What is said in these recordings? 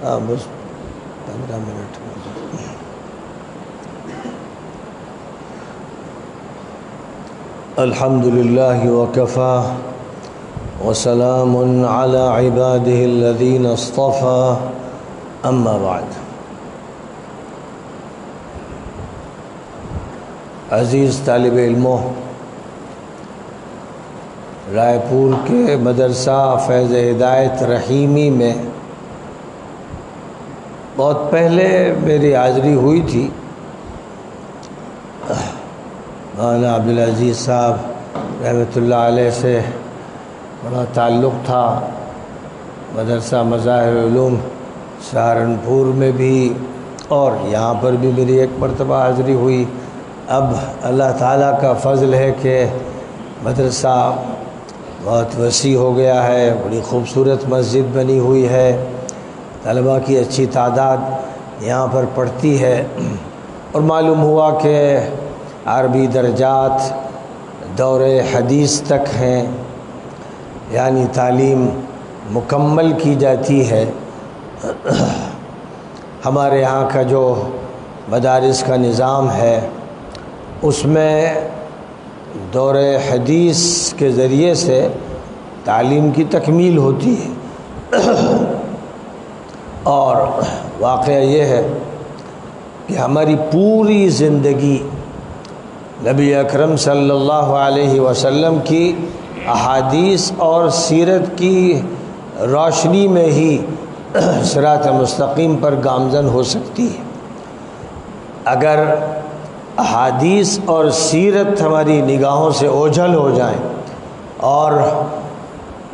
ہاں بس 15 منٹ. الحمد للہ وکفا وسلام علی عباده الذین اصطفى اما بعد. عزیز طالب علموں، رائے پور کے مدرسہ فیض ہدایت رحیمی میں بہت پہلے میری حاضری ہوئی تھی. مولانا عبدالعزیز صاحب رحمۃ اللہ علیہ سے بڑا تعلق تھا. مدرسہ مظاہر علوم سہارنپور میں بھی اور یہاں پر بھی میری ایک مرتبہ حاضری ہوئی. اب اللہ تعالیٰ کا فضل ہے کہ مدرسہ بہت وسیع ہو گیا ہے، بڑی خوبصورت مسجد بنی ہوئی ہے، طلباء کی اچھی تعداد یہاں پر پڑھتی ہے، اور معلوم ہوا کہ عربی درجات دور حدیث تک ہیں، یعنی تعلیم مکمل کی جاتی ہے. ہمارے یہاں کا جو مدارس کا نظام ہے اس میں دور حدیث کے ذریعے سے تعلیم کی تکمیل ہوتی ہے. اور واقعہ یہ ہے کہ ہماری پوری زندگی نبی اکرم صلی اللہ علیہ وسلم کی احادیث اور سیرت کی روشنی میں ہی صراط مستقیم پر گامزن ہو سکتی ہے. اگر احادیث اور سیرت ہماری نگاہوں سے اوجھل ہو جائیں اور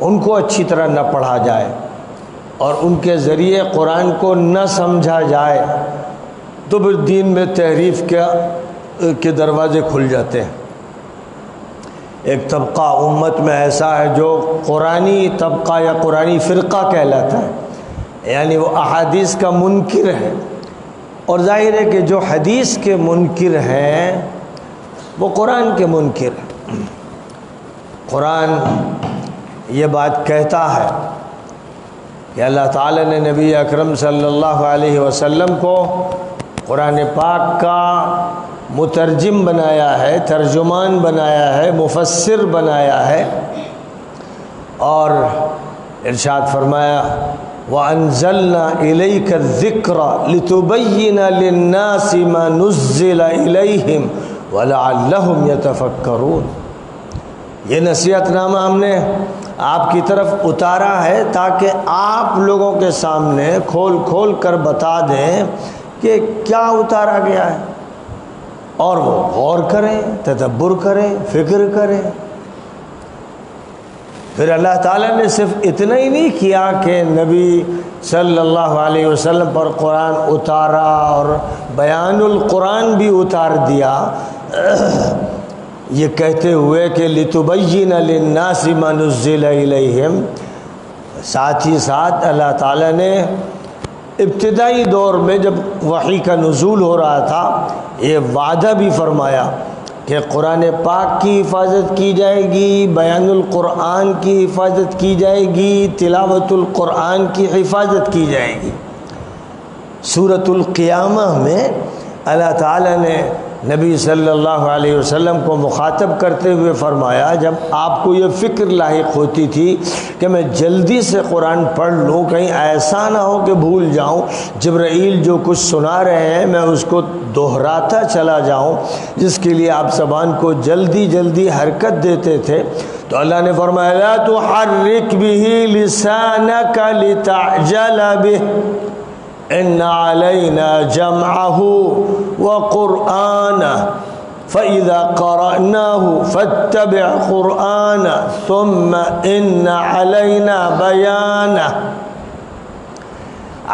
ان کو اچھی طرح نہ پڑھا جائے اور ان کے ذریعے قرآن کو نہ سمجھا جائے تو پھر دین میں تحریف کے دروازے کھل جاتے ہیں. ایک طبقہ امت میں ایسا ہے جو قرآنی طبقہ یا قرآنی فرقہ کہلاتا ہے، یعنی وہ احادیث کا منکر ہے. اور ظاہر ہے کہ جو حدیث کے منکر ہیں وہ قرآن کے منکر ہیں. قرآن یہ بات کہتا ہے کہ اللہ تعالیٰ نے نبی اکرم صلی اللہ علیہ وسلم کو قرآن پاک کا مترجم بنایا ہے، ترجمان بنایا ہے، مفسر بنایا ہے، اور ارشاد فرمایا وَأَنزَلْنَا إِلَيْكَ الذِّكْرَ لِتُبَيِّنَ لِلنَّاسِ مَا نُزِّلَ إِلَيْهِمْ وَلَعَلَّهُمْ يَتَفَكَّرُونَ. یہ نصیحت نامہ ہم نے آپ کی طرف اتارا ہے تاکہ آپ لوگوں کے سامنے کھول کھول کر بتا دیں کہ کیا اتارا گیا ہے، اور وہ غور کریں، تدبر کریں، فکر کریں. پھر اللہ تعالیٰ نے صرف اتنا ہی نہیں کیا کہ نبی صلی اللہ علیہ وسلم پر قرآن اتارا اور بیان القرآن بھی اتار دیا، یہ کہتے ہوئے کہ لِتُبَيِّنَ لِلنَّاسِ مَا نُزِّلَ إِلَيْهِمْ، ساتھ ہی ساتھ اللہ تعالیٰ نے ابتدائی دور میں جب وحی کا نزول ہو رہا تھا یہ وعدہ بھی فرمایا کہ قرآن پاک کی حفاظت کی جائے گی، بیان القرآن کی حفاظت کی جائے گی، تلاوت القرآن کی حفاظت کی جائے گی. سورۃ القیامہ میں اللہ تعالیٰ نے نبی صلی اللہ علیہ وسلم کو مخاطب کرتے ہوئے فرمایا، جب آپ کو یہ فکر لاحق ہوتی تھی کہ میں جلدی سے قرآن پڑھ لوں، کہیں ایسا نہ ہو کہ بھول جاؤں، جبرائیل جو کچھ سنا رہے ہیں میں اس کو دہراتا چلا جاؤں، جس کے لیے آپ زبان کو جلدی جلدی حرکت دیتے تھے، تو اللہ نے فرمایا لا تحرک به لسانک لتعجل به ان علینا جمعه وقرآنه فإذا قرأناه فاتبع قرآنه ثم ان علینا بیانه.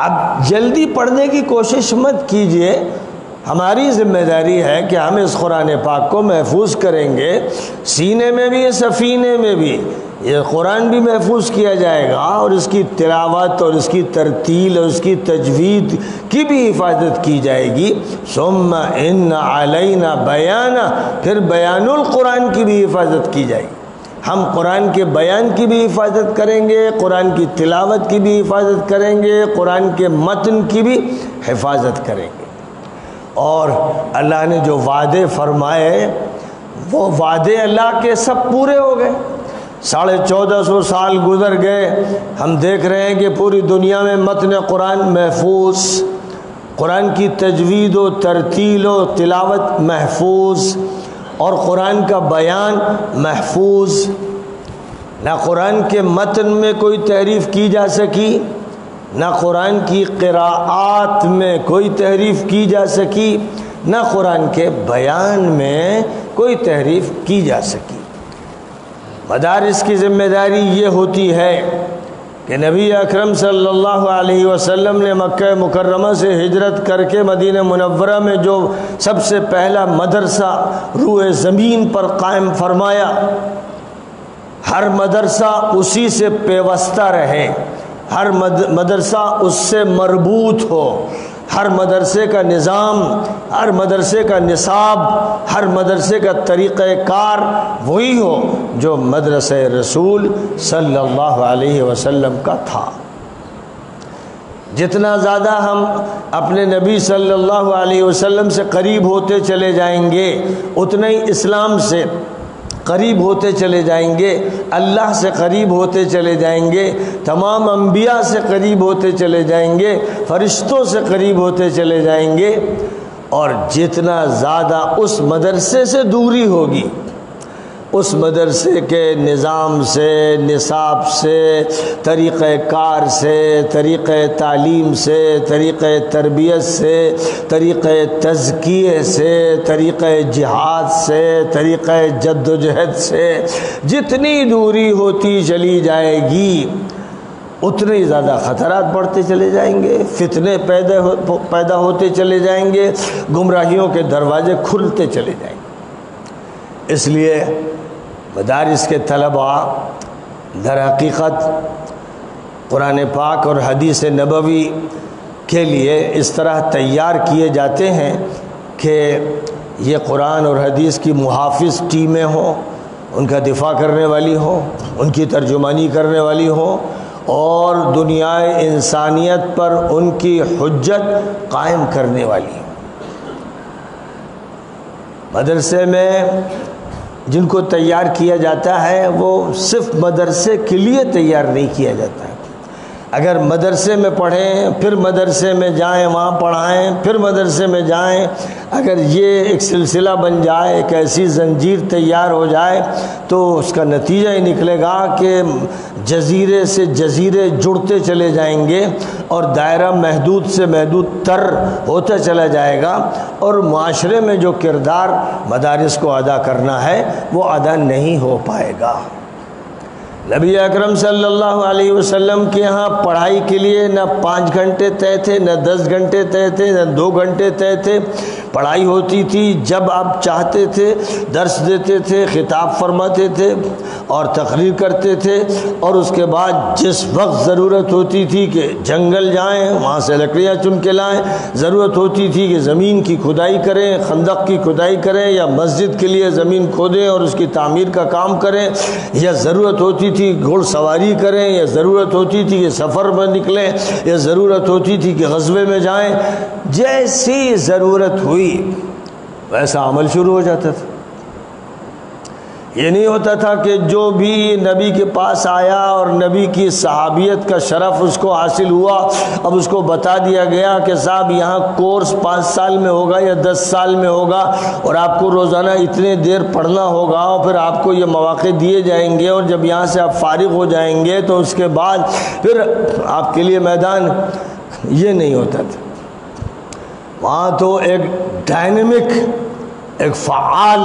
اب جلدی پڑھنے کی کوشش مت کیجئے، ہماری ذمہ داری ہے کہ ہم اس قرآن پاک کو محفوظ کریں گے، سینے میں بھی سفینے میں بھی یہ قرآن بھی محفوظ کیا جائے گا، اور اس کی تلاوت اور اس کی ترتیل اور اس کی تجوید کی بھی حفاظت کی جائے گی. ثم ان علینا بیانہ، پھر بیان القرآن کی بھی حفاظت کی جائے گی. ہم قرآن کے بیان کی بھی حفاظت کریں گے، قرآن کی تلاوت کی بھی حفاظت کریں گے، قرآن کے متن کی بھی حفاظت کریں گے۔ اور اللہ نے جو وعدے فرمائے وہ وعدے اللہ کے سب پورے ہو گئے۔ 1450 سال گزر گئے، ہم دیکھ رہے ہیں کہ پوری دنیا میں متن قرآن محفوظ، قرآن کی تجوید و ترتیل و تلاوت محفوظ، اور قرآن کا بیان محفوظ۔ نہ قرآن کے متن میں کوئی تحریف کی جا سکی، نہ قرآن کی قراءات میں کوئی تحریف کی جا سکی، نہ قرآن کے بیان میں کوئی تحریف کی جا سکی۔ مدارس کی ذمہ داری یہ ہوتی ہے کہ نبی اکرم صلی اللہ علیہ وسلم نے مکہ مکرمہ سے ہجرت کر کے مدینہ منورہ میں جو سب سے پہلا مدرسہ روئے زمین پر قائم فرمایا، ہر مدرسہ اسی سے پیوستہ رہے، ہر مدرسہ اس سے مربوط ہو، ہر مدرسے کا نظام، ہر مدرسے کا نصاب، ہر مدرسے کا طریقہ کار وہی ہو جو مدرسہ رسول صلی اللہ علیہ وسلم کا تھا۔ جتنا زیادہ ہم اپنے نبی صلی اللہ علیہ وسلم سے قریب ہوتے چلے جائیں گے، اتنا ہی اسلام سے قریب ہوتے چلے جائیں گے، اللہ سے قریب ہوتے چلے جائیں گے، تمام انبیاء سے قریب ہوتے چلے جائیں گے، فرشتوں سے قریب ہوتے چلے جائیں گے۔ اور جتنا زیادہ اس مدرسے سے دوری ہوگی، اس مدرسے کے نظام سے، نصاب سے، طریقہ کار سے، طریقہ تعلیم سے، طریقہ تربیت سے، طریقہ تزکیے سے، طریقہ جہاد سے، طریقہ جد و جہد سے جتنی دوری ہوتی چلی جائے گی، اتنے ہی زیادہ خطرات بڑھتے چلے جائیں گے، فتنے پیدا ہوتے چلے جائیں گے، گمراہیوں کے دروازے کھلتے چلے جائیں گے۔ اس لیے مدارس کے طلباء در حقیقت قرآن پاک اور حدیث نبوی کے لیے اس طرح تیار کیے جاتے ہیں کہ یہ قرآن اور حدیث کی محافظ ٹیمیں ہوں، ان کا دفاع کرنے والی ہوں، ان کی ترجمانی کرنے والی ہوں، اور دنیا انسانیت پر ان کی حجت قائم کرنے والی ہوں۔ مدرسے میں جن کو تیار کیا جاتا ہے وہ صرف مدرسے کے لیے تیار نہیں کیا جاتا ہے۔ اگر مدرسے میں پڑھیں، پھر مدرسے میں جائیں، وہاں پڑھائیں، پھر مدرسے میں جائیں، اگر یہ ایک سلسلہ بن جائے، ایک ایسی زنجیر تیار ہو جائے، تو اس کا نتیجہ یہ نکلے گا کہ جزیرے سے جزیرے جڑتے چلے جائیں گے، اور دائرہ محدود سے محدود تر ہوتا چلا جائے گا، اور معاشرے میں جو کردار مدارس کو ادا کرنا ہے وہ ادا نہیں ہو پائے گا۔ نبی اکرم صلی اللہ علیہ وسلم کے ہاں پڑھائی کے لیے نہ 5 گھنٹے طے تھے، نہ 10 گھنٹے طے تھے، نہ 2 گھنٹے طے تھے۔ پڑھائی ہوتی تھی جب آپ چاہتے تھے، درس دیتے تھے، خطاب فرماتے تھے اور تقریر کرتے تھے، اور اس کے بعد جس وقت ضرورت ہوتی تھی کہ جنگل جائیں، وہاں سے لکڑیاں چن کے لائیں، ضرورت ہوتی تھی کہ زمین کی کھدائی کریں، خندق کی کھدائی کریں، یا مسجد کے لیے زمین کھودیں اور اس کی تعمیر کا کام کریں، یا ضرورت ہوتی تھی گھوڑ سواری کریں، یا ضرورت ہوتی تھی کہ سفر میں نکلیں، یا ضرورت ہوتی تھی کہ غزوے میں جائیں، جیسی ضرورت ہوئی ویسا عمل شروع ہو جاتا تھا۔ یہ نہیں ہوتا تھا کہ جو بھی نبی کے پاس آیا اور نبی کی صحابیت کا شرف اس کو حاصل ہوا، اب اس کو بتا دیا گیا کہ صاحب یہاں کورس 5 سال میں ہوگا یا 10 سال میں ہوگا، اور آپ کو روزانہ اتنے دیر پڑھنا ہوگا، اور پھر آپ کو یہ مواقع دیے جائیں گے، اور جب یہاں سے آپ فارغ ہو جائیں گے تو اس کے بعد پھر آپ کے لیے میدان۔ یہ نہیں ہوتا تھا۔ وہاں تو ایک ڈائنمک، ایک فعال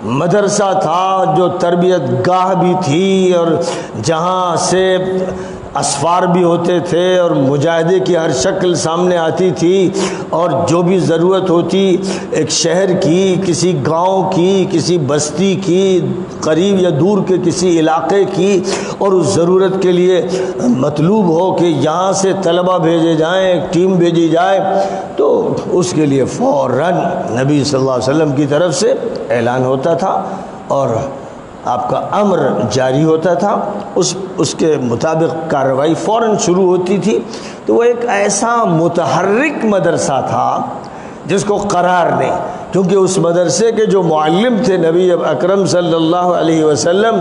مدرسہ تھا، جو تربیت گاہ بھی تھی، اور جہاں سے اسفار بھی ہوتے تھے، اور مجاہدے کی ہر شکل سامنے آتی تھی، اور جو بھی ضرورت ہوتی ایک شہر کی، کسی گاؤں کی، کسی بستی کی، قریب یا دور کے کسی علاقے کی، اور اس ضرورت کے لیے مطلوب ہو کہ یہاں سے طلبہ بھیجے جائیں، ایک ٹیم بھیجی جائے، تو اس کے لیے فوراً نبی صلی اللہ علیہ وسلم کی طرف سے اعلان ہوتا تھا، اور آپ کا امر جاری ہوتا تھا، اس کے مطابق کارروائی فوراً شروع ہوتی تھی۔ تو وہ ایک ایسا متحرک مدرسہ تھا جس کو قرار نہیں، کیونکہ اس مدرسے کے جو معلم تھے نبی اکرم صلی اللہ علیہ وسلم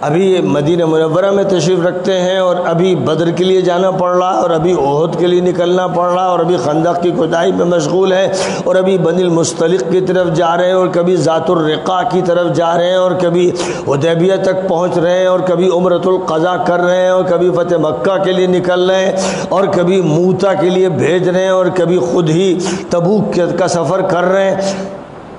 ابھی مدینہ منورہ میں تشریف رکھتے ہیں، اور ابھی بدر کے لیے جانا پڑ رہا ہے، اور ابھی احد کے لیے نکلنا پڑ رہا ہے، اور ابھی خندق کی کھدائی میں مشغول ہے، اور ابھی بنی المصطلق کی طرف جا رہے ہیں، اور کبھی ذات الرقاع کی طرف جا رہے ہیں، اور کبھی حدیبیہ تک پہنچ رہے ہیں، اور کبھی عمرۃ القضاء کر رہے ہیں، اور کبھی فتح مکہ کے لیے نکل رہے ہیں، اور کبھی موتا کے لیے بھیج رہے ہیں، اور کبھی خود ہی تبوک کا سفر کر رہے ہیں۔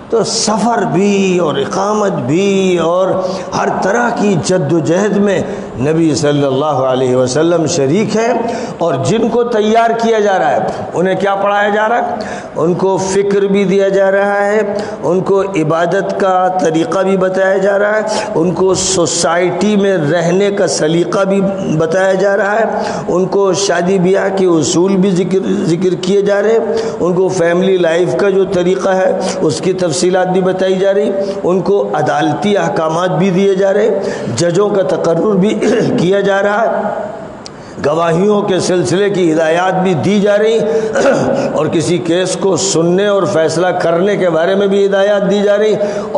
تو سفر بھی اور اقامت بھی اور ہر طرح کی جد و جہد میں نبی صلی اللہ علیہ وسلم شریک ہے، اور جن کو تیار کیا جا رہا ہے انہیں کیا پڑھایا جا رہا ہے؟ ان کو فکر بھی دیا جا رہا ہے، ان کو عبادت کا طریقہ بھی بتایا جا رہا ہے، ان کو سوسائٹی میں رہنے کا سلیقہ بھی بتایا جا رہا ہے، ان کو شادی بیاہ کے اصول بھی ذکر کیے جا رہے ہیں، ان کو فیملی لائف کا جو طریقہ ہے اس کی تفصیلات بھی بتائی جا رہی، ان کو عدالتی احکامات بھی دیے جا رہے، ججوں کا تقرر بھی کیا جا رہا ہے، گواہیوں کے سلسلے کی ہدایات بھی دی جا رہی، اور کسی کیس کو سننے اور فیصلہ کرنے کے بارے میں بھی ہدایات دی جا رہی،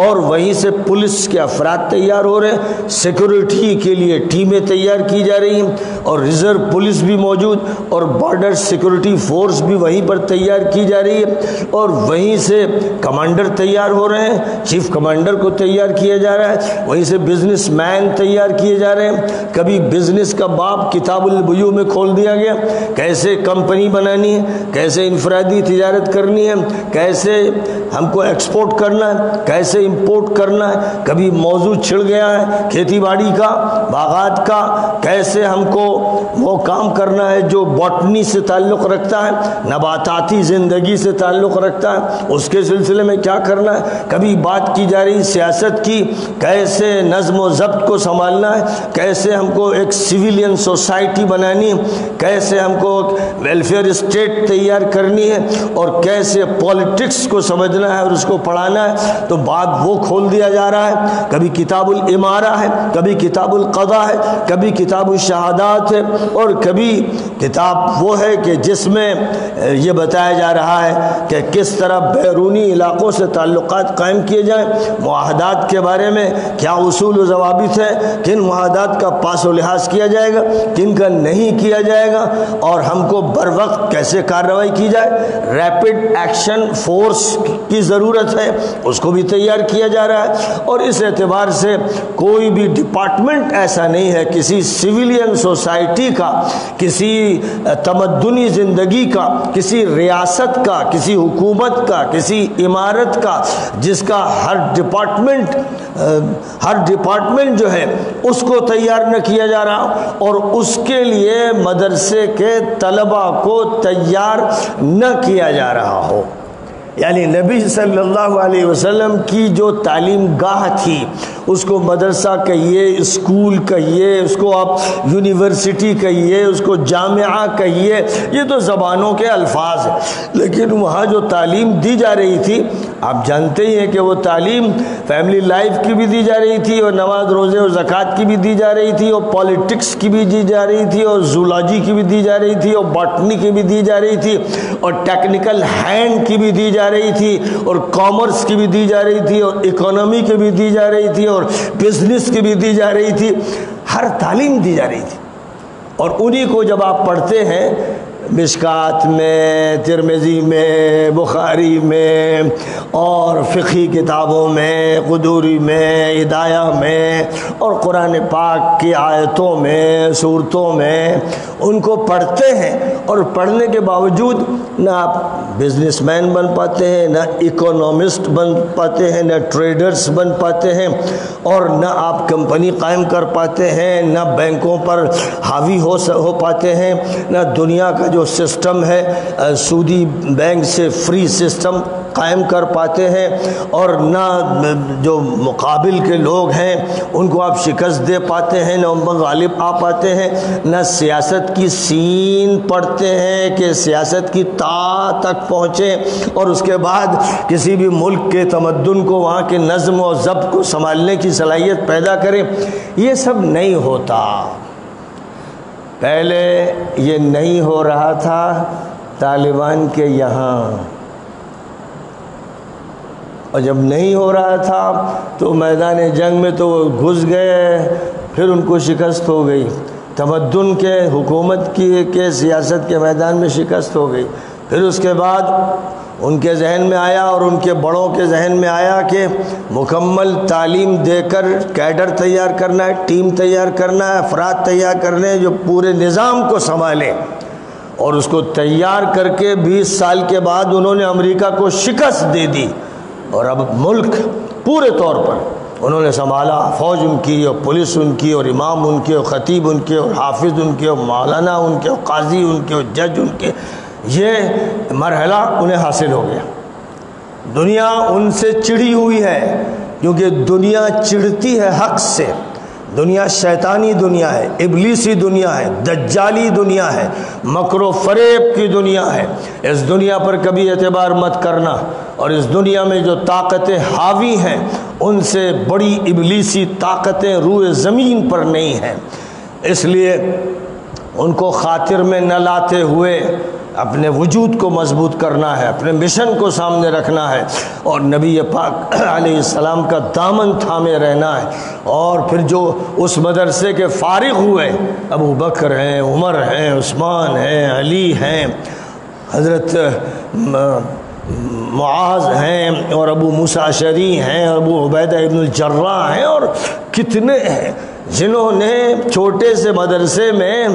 اور وہیں سے پولیس کے افراد تیار ہو رہے ہیں، سیکورٹی کے لیے ٹیمیں تیار کی جا رہی ہیں، اور ریزرو پولیس بھی موجود، اور بارڈر سیکورٹی فورس بھی وہیں پر تیار کی جا رہی ہے، اور وہیں سے کمانڈر تیار ہو رہے ہیں، چیف کمانڈر کو تیار کیا جا رہا ہے، وہیں سے بزنس مین تیار کیے جا رہے ہیں۔ کبھی بزنس کا باب کتاب البیوع میں کھول دیا گیا، کیسے کمپنی بنانی ہے، کیسے انفرادی تجارت کرنی ہے، کیسے ہم کو ایکسپورٹ کرنا ہے، کیسے امپورٹ کرنا ہے۔ کبھی موضوع چھڑ گیا ہے کھیتی باڑی کا، باغات کا، کیسے ہم کو وہ کام کرنا ہے جو باٹنی سے تعلق رکھتا ہے، نباتاتی زندگی سے تعلق رکھتا ہے، اس کے سلسلے میں کیا کرنا ہے۔ کبھی بات کی جا رہی سیاست کی، کیسے نظم و ضبط کو سنبھالنا ہے، کیسے ہم کو ایک سویلین سوسائٹی بنانی ہے، کیسے ہم کو ویلفیئر اسٹیٹ تیار کرنی ہے، اور کیسے پالیٹکس کو سمجھنا ہے اور اس کو پڑھانا ہے۔ تو بات وہ کھول دیا جا رہا ہے۔ کبھی کتاب الامارہ ہے، کبھی کتاب القضاء ہے، کبھی کتاب الشہادات ہے، اور کبھی کتاب وہ ہے کہ جس میں یہ بتایا جا رہا ہے کہ کس طرح بیرونی علاقوں سے تعلقات قائم کیے جائیں، معاہدات کے بارے میں کیا اصول و ضوابط ہے، کن معاہدات کا پاس و لحاظ کیا جائے گا، کن کا نہیں کیا جائے گا، اور ہم کو بر وقت کیسے کارروائی کی جائے۔ ریپڈ ایکشن فورس کی ضرورت ہے، اس کو بھی تیار کیا جا رہا ہے۔ اور اس اعتبار سے کوئی بھی ڈپارٹمنٹ ایسا نہیں ہے کسی سویلین سوسائٹی کا، کسی تمدنی زندگی کا، کسی ریاست کا، کسی حکومت کا، کسی عمارت کا، جس کا ہر ڈپارٹمنٹ جو ہے اس کو تیار نہ کیا جا رہا، اور اس کے لیے مدرسے کے طلباء کو تیار نہ کیا جا رہا ہو۔ یعنی نبی صلی اللہ علیہ وسلم کی جو تعلیم گاہ تھی اس کو مدرسہ کہیے، اسکول کہیے، اس کو آپ یونیورسٹی کہیے، اس کو جامعہ کہیے، یہ تو زبانوں کے الفاظ ہیں، لیکن وہاں جو تعلیم دی جا رہی تھی آپ جانتے ہی ہیں کہ وہ تعلیم فیملی لائف کی بھی دی جا رہی تھی، اور نماز روزے اور زکوٰۃ کی بھی دی جا رہی تھی، اور پالیٹکس کی بھی دی جا رہی تھی، اور زولوجی کی بھی دی جا رہی تھی، اور باٹنی کی بھی دی جا رہی تھی، اور ٹیکنیکل ہینڈ کی بھی دی جا رہی تھی، اور کامرس کی بھی دی جا رہی تھی، اور اکانومی کی بھی دی جا رہی تھی، اور بزنس کی بھی دی جا رہی تھی۔ ہر تعلیم دی جا رہی تھی، اور انہی کو جب آپ پڑھتے ہیں مشکات میں، ترمذی میں، بخاری میں، اور فقہی کتابوں میں، قدوری میں، ہدایہ میں، اور قرآن پاک کی آیتوں میں، سورتوں میں ان کو پڑھتے ہیں، اور پڑھنے کے باوجود نہ آپ بزنس مین بن پاتے ہیں، نہ اکونومسٹ بن پاتے ہیں، نہ ٹریڈرز بن پاتے ہیں، اور نہ آپ کمپنی قائم کر پاتے ہیں، نہ بینکوں پر حاوی ہو پاتے ہیں، نہ دنیا کا جو سسٹم ہے سودی بینک سے فری سسٹم قائم کر پاتے ہیں، اور نہ جو مقابل کے لوگ ہیں ان کو آپ شکست دے پاتے ہیں، نہ ان پر غالب آ پاتے ہیں، نہ سیاست کی سین پڑھتے ہیں کہ سیاست کی تا تک پہنچے اور اس کے بعد کسی بھی ملک کے تمدن کو، وہاں کے نظم و ضبط کو سنبھالنے کی صلاحیت پیدا کریں۔ یہ سب نہیں ہوتا۔ پہلے یہ نہیں ہو رہا تھا طالبان کے یہاں، اور جب نہیں ہو رہا تھا تو میدان جنگ میں تو وہ گھس گئے، پھر ان کو شکست ہو گئی، تمدن کے، حکومت کے سیاست کے میدان میں شکست ہو گئی۔ پھر اس کے بعد ان کے ذہن میں آیا اور ان کے بڑوں کے ذہن میں آیا کہ مکمل تعلیم دے کر کیڈر تیار کرنا ہے، ٹیم تیار کرنا ہے، افراد تیار کرنے ہیں جو پورے نظام کو سنبھالیں، اور اس کو تیار کر کے 20 سال کے بعد انہوں نے امریکہ کو شکست دے دی، اور اب ملک پورے طور پر انہوں نے سنبھالا، فوج ان کی اور پولیس ان کی اور امام ان کے اور خطیب ان کے اور حافظ ان کے اور مولانا ان کے اور قاضی ان کے اور جج ان کے، یہ مرحلہ انہیں حاصل ہو گیا۔ دنیا ان سے چڑھی ہوئی ہے، کیونکہ دنیا چڑھتی ہے حق سے۔ دنیا شیطانی دنیا ہے، ابلیسی دنیا ہے، دجالی دنیا ہے، مکر و فریب کی دنیا ہے۔ اس دنیا پر کبھی اعتبار مت کرنا، اور اس دنیا میں جو طاقتیں حاوی ہیں ان سے بڑی ابلیسی طاقتیں روئے زمین پر نہیں ہیں، اس لیے ان کو خاطر میں نہ لاتے ہوئے اپنے وجود کو مضبوط کرنا ہے، اپنے مشن کو سامنے رکھنا ہے، اور نبی پاک علیہ السلام کا دامن تھامے رہنا ہے۔ اور پھر جو اس مدرسے کے فارغ ہوئے، ابو بکر ہیں، عمر ہیں، عثمان ہیں، علی ہیں، حضرت معاذ ہیں، اور ابو موسیٰ اشعری ہیں، اور ابو عبیدہ ابن الجراح ہیں، اور کتنے ہیں جنہوں نے چھوٹے سے مدرسے میں،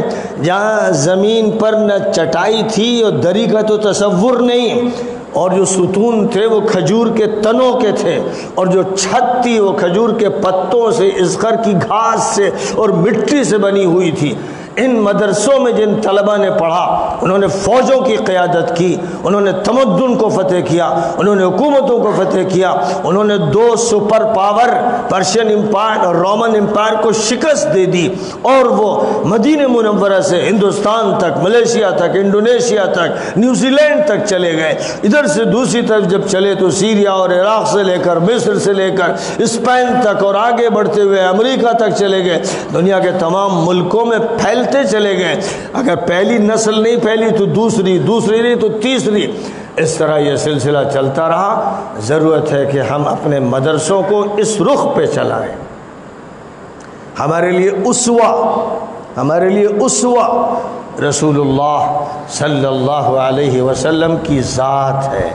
جہاں زمین پر نہ چٹائی تھی اور دری کا تو تصور نہیں، اور جو ستون تھے وہ کھجور کے تنوں کے تھے، اور جو چھت تھی وہ کھجور کے پتوں سے، اذخر کی گھاس سے اور مٹی سے بنی ہوئی تھی۔ ان مدرسوں میں جن طلبہ نے پڑھا، انہوں نے فوجوں کی قیادت کی، انہوں نے تمدن کو فتح کیا، انہوں نے حکومتوں کو فتح کیا، انہوں نے 2 سپر پاور پرشین امپائر اور رومن امپائر کو شکست دے دی، اور وہ مدینہ منورہ سے ہندوستان تک، ملیشیا تک، انڈونیشیا تک، نیوزی لینڈ تک چلے گئے۔ ادھر سے دوسری طرف جب چلے تو سیریا اور عراق سے لے کر، مصر سے لے کر اسپین تک، اور آگے بڑھتے ہوئے امریکہ تک چلے گئے، دنیا کے تمام ملکوں میں پھیلتے چلے گئے۔ اگر پہلی نسل نہیں پھیلی تو دوسری، دوسری نہیں تو تیسری، اس طرح یہ سلسلہ چلتا رہا۔ ضرورت ہے کہ ہم اپنے مدرسوں کو اس رخ پہ چلائیں۔ ہمارے لیے اسوہ رسول اللہ صلی اللہ علیہ وسلم کی ذات ہے۔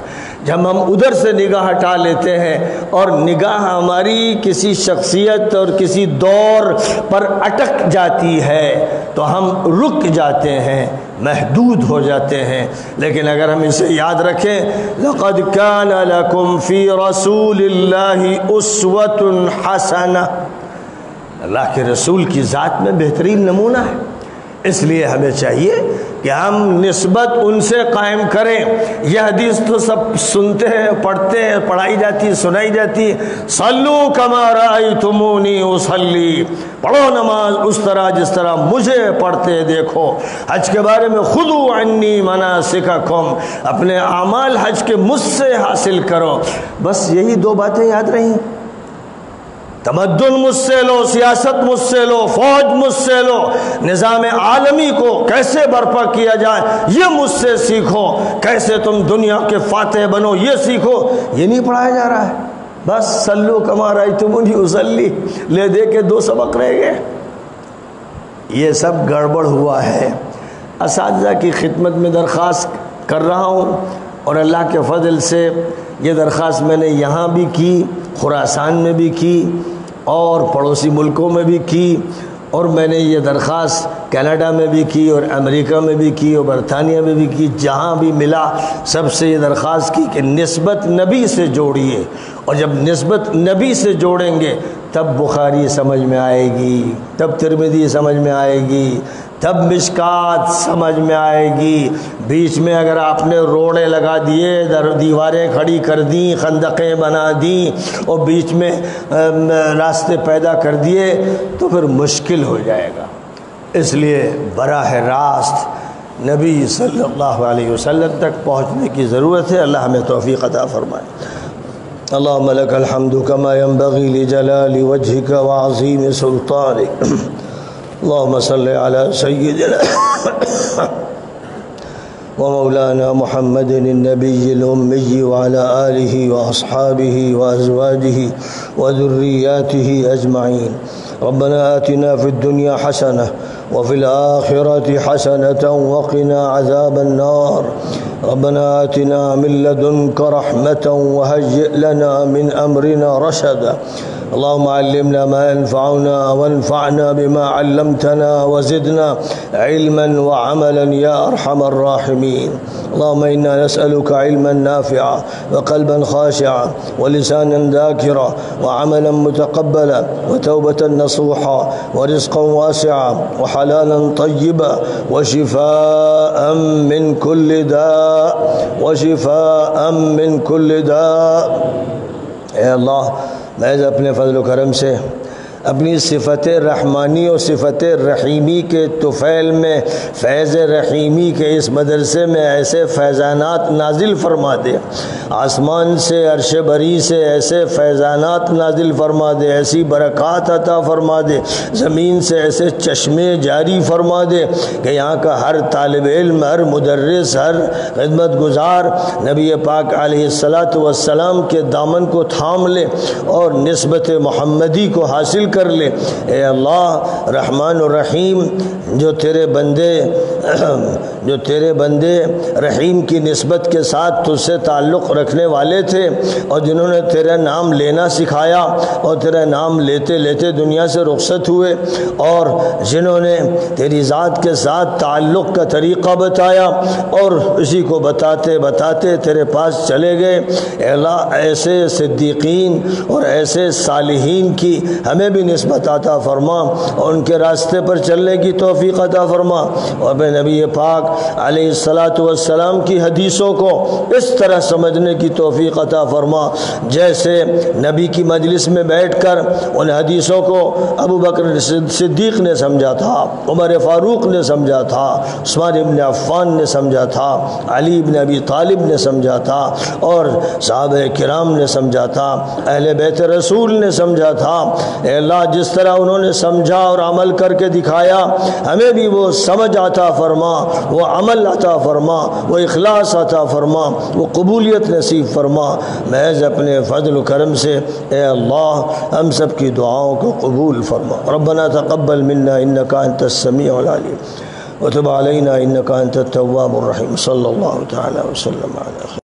جب ہم ادھر سے نگاہ ہٹا لیتے ہیں اور نگاہ ہماری کسی شخصیت اور کسی دور پر اٹک جاتی ہے تو ہم رک جاتے ہیں، محدود ہو جاتے ہیں۔ لیکن اگر ہم اسے یاد رکھیں، لَقَدْ كَانَ لَكُمْ فِي رَسُولِ اللَّهِ أُسْوَةٌ حَسَنَةٌ، اللہ کے رسول کی ذات میں بہترین نمونہ ہے۔ اس لیے ہمیں چاہیے کہ ہم نسبت ان سے قائم کریں۔ یہ حدیث تو سب سنتے ہیں، پڑھتے ہیں، پڑھائی جاتی ہے، سنائی جاتی ہے، صلو کما رأیتمونی اصلی، پڑھو نماز اس طرح جس طرح مجھے پڑھتے دیکھو۔ حج کے بارے میں خذو عنی مناسککم، اپنے اعمال حج کے مجھ سے حاصل کرو۔ بس یہی 2 باتیں یاد رہیں، تمدن مجھ سے لو، سیاست مجھ سے لو، فوج مجھ سے لو، نظام عالمی کو کیسے برپا کیا جائے یہ مجھ سے سیکھو، کیسے تم دنیا کے فاتح بنو یہ سیکھو۔ یہ نہیں پڑھایا جا رہا ہے، بس صلو کما رأیتمونی اصلی لے دے کے 2 سبق رہ گئے۔ یہ سب گڑبڑ ہوا ہے۔ اساتذہ کی خدمت میں درخواست کر رہا ہوں، اور اللہ کے فضل سے یہ درخواست میں نے یہاں بھی کی، خراسان میں بھی کی، اور پڑوسی ملکوں میں بھی کی، اور میں نے یہ درخواست کینیڈا میں بھی کی، اور امریکہ میں بھی کی، اور برطانیہ میں بھی کی، جہاں بھی ملا سب سے یہ درخواست کی کہ نسبت نبی سے جوڑیے، اور جب نسبت نبی سے جوڑیں گے تب بخاری سمجھ میں آئے گی، تب ترمذی سمجھ میں آئے گی، تب مشکات سمجھ میں آئے گی۔ بیچ میں اگر آپ نے روڑے لگا دیے، دیواریں کھڑی کر دیں، خندقیں بنا دیں اور بیچ میں راستے پیدا کر دیے تو پھر مشکل ہو جائے گا۔ اس لیے براہ راست نبی صلی اللہ علیہ وسلم تک پہنچنے کی ضرورت ہے۔ اللہ ہمیں توفیق عطا فرمائے۔ اللہم لک الحمد کما ینبغی لجلال وجہک وعظیم سلطانک۔ اللہم صلی علی سیدنا ومولانا محمد النبی الأمی وعلى آلہ واصحابہ وازواجہ وذریاتہ اجمعین۔ ربنا آتنا في الدنيا حسنة وفي الآخرة حسنة وقنا عذاب النار۔ ربنا آتنا من لدنك رحمة وهيئ لنا من أمرنا رشدا۔ اللهم علمنا ما ينفعنا وانفعنا بما علمتنا وزدنا علما وعملا يا أرحم الراحمين۔ اللهم إنا نسألك علما نافعا وقلبا خاشعا ولسانا ذاكرا وعملا متقبلا وتوبة نصوحا ورزقا واسعا وحلالا طيبا وشفاء من كل داء اے اللہ محض اپنے فضل و کرم سے اپنی صفت رحمانی اور صفت رحیمی کے طفیل میں فیض رحیمی کے اس مدرسے میں ایسے فیضانات نازل فرما دے، آسمان سے عرش بری سے ایسے فیضانات نازل فرما دے، ایسی برکات عطا فرما دے، زمین سے ایسے چشمے جاری فرما دے کہ یہاں کا ہر طالب علم، ہر مدرس، ہر خدمت گزار نبی پاک علیہ السلام کے دامن کو تھام لے اور نسبت محمدی کو حاصل کر لے۔ اے اللہ رحمان الرحیم، جو تیرے بندے رحیم کی نسبت کے ساتھ تجھ سے تعلق رکھنے والے تھے اور جنہوں نے تیرا نام لینا سکھایا اور تیرا نام لیتے لیتے دنیا سے رخصت ہوئے، اور جنہوں نے تیری ذات کے ساتھ تعلق کا طریقہ بتایا اور اسی کو بتاتے بتاتے تیرے پاس چلے گئے، اے اللہ ایسے صدیقین اور ایسے صالحین کی ہمیں بھی نسبت عطا فرما اور ان کے راستے پر چلنے کی توفیق عطا فرما، اور اپنے نبی پاک علیہ السلام کی حدیثوں کو اس طرح سمجھنے کی توفیق عطا فرما جیسے نبی کی مجلس میں بیٹھ کر ان حدیثوں کو ابو بکر صدیق نے سمجھا تھا، عمر فاروق نے سمجھا تھا، عثمان ابن عفان نے سمجھا تھا، علی ابن ابی طالب نے سمجھا تھا، اور صحابہ کرام نے سمجھا تھا، اہل بیت رسول نے سمجھا تھا۔ اے اللہ جس طرح انہوں نے سمجھا اور عمل کر کے دکھایا، ہمیں بھی وہ سمجھ عطا فرما، وہ عمل عطا فرما، وہ اخلاص عطا فرما، وہ قبولیت نصیب فرما محض اپنے فضل و کرم سے۔ اے اللہ ہم سب کی دعاؤں کو قبول فرما۔ ربنا تقبل منا انک انت السمیع العلیم وتب علینا انک انت التواب الرحیم۔ صلی اللہ تعالی وسلم علی